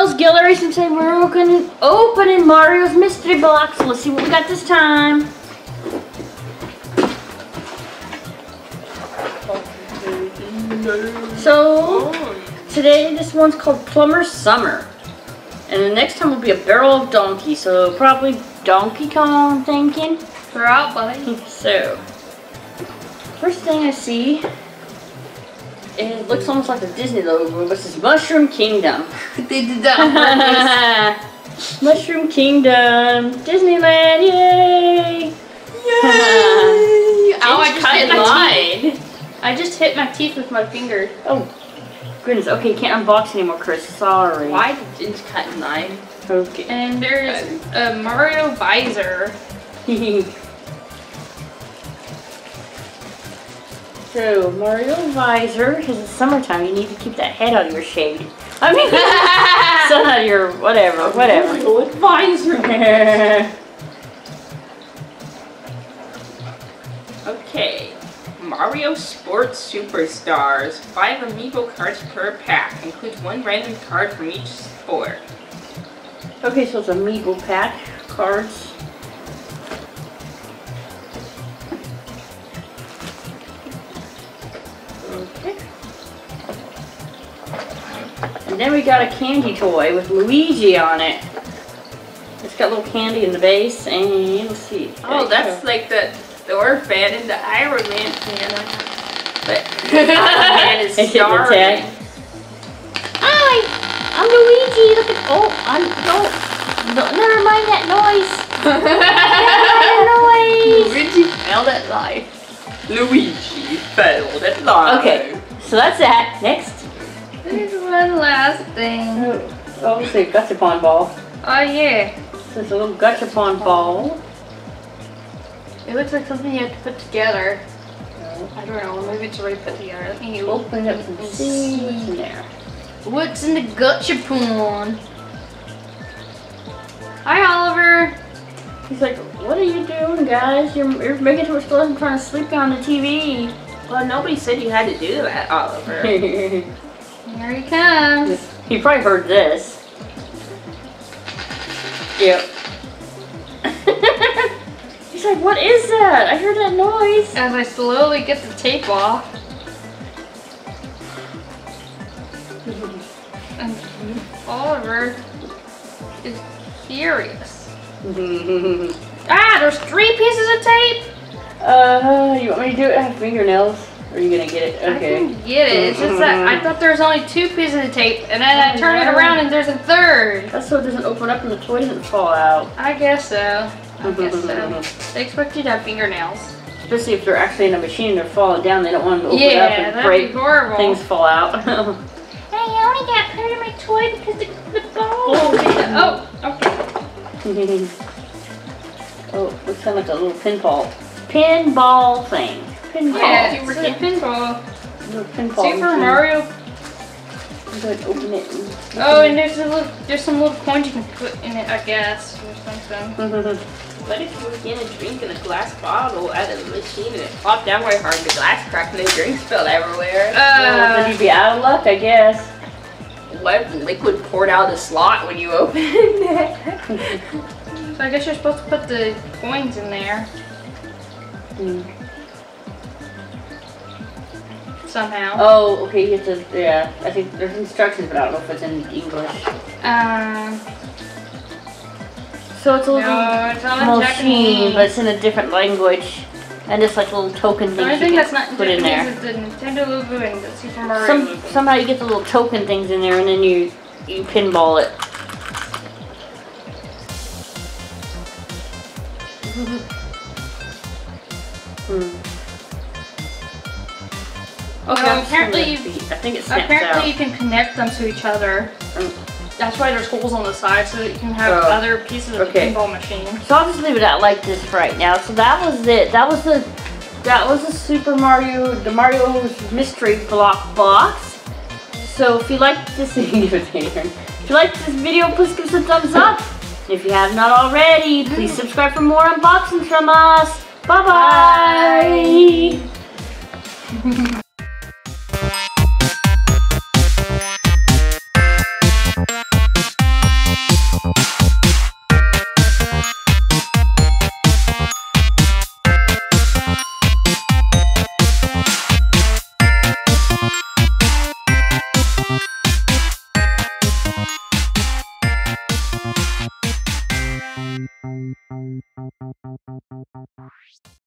Mario's Gallery and say we're opening Mario's mystery box. So let's see what we got this time. So today this one's called Plumber Summer. And the next time will be a barrel of donkey. So probably Donkey Kong, I'm thinking. We're out, buddy. So first thing I see, it looks almost like the Disney logo, but it's Mushroom Kingdom. They did that on purpose. Mushroom Kingdom, Disneyland, yay! Yay! Ow, I just hit my mine. teeth. I just hit my teeth with my finger. Oh, goodness. Okay, you can't unbox anymore, Chris. Sorry. Why did you cut mine? Okay. And there's a Mario visor. So, Mario visor, because it's summertime, you need to keep that head out of your shade. I mean, sun out of your whatever. Mario visor. Okay. Mario Sports Superstars. 5 amiibo cards per pack. Includes 1 random card from each sport. Okay, so it's a amiibo pack, cards. Okay. And then we got a candy toy with Luigi on it. It's got a little candy in the base, and let's see. Oh, that's like the Thor fan and the Iron Man fan. But Iron Man is starring. Hi, I'm Luigi. Look at no, never mind that noise. Luigi failed at life. Luigi failed at life. Okay, so that's that. Next. There's one last thing. Oh, it's a gachapon ball. Oh yeah. So it's a little gachapon ball. It looks like something you have to put together. I don't know, maybe it's already put together. Let me Open it up and see what's in there. What's in the gachapon? Hi, Oliver. He's like, what are you doing, guys? You're making too much noise. I'm trying to sleep on the TV. Well, nobody said you had to do that, Oliver. Here Here he comes. he probably heard this. Yep. He's like, what is that? I heard that noise. As I slowly get the tape off. And Oliver is furious. Ah, there's 3 pieces of tape? You want me to do it? I have fingernails. Or are you gonna get it? Okay. I can get it. It's just that I thought there was only 2 pieces of tape, and then I turn it around and there's a 3rd. That's so it doesn't open up and the toy doesn't fall out. I guess so. I guess so. They expect you to have fingernails. Especially if they're actually in a machine and they're falling down, they don't want them to open up and that'd break. be horrible. Things fall out. I only got part of my toy because the ball. Oh, okay. Oh, looks kind of like a little pinball thing. Pinball. Yeah, it's a pinball. Little pinball Super machine. Mario. I'm going to open it. Oh, and there's some little coins you can put in it, I guess, or something. What if you were getting a drink in a glass bottle at a machine and it popped down very hard and the glass cracked and the drink spilled everywhere? Then you'd be out of luck, I guess. What if liquid poured out of the slot when you opened it? So I guess you're supposed to put the coins in there. Somehow. Oh, okay, you have to, yeah. I think there's instructions, but I don't know if it's in English. So it's a little machine, but it's in a different language. And just like little token things I think you that's can not put in there. Japanese, it's the Nintendo logo and the Super Mario logo. Somehow you get the little token things in there and then you pinball it. Okay, apparently you can connect them to each other. That's why there's holes on the side so that you can have other pieces of the pinball machine. So I'll just leave it out like this for right now. So that was it. That was the Super Mario, the Mario's mystery block box. So if you liked this video, please give us a thumbs up. If you have not already, please subscribe for more unboxings from us. Bye bye.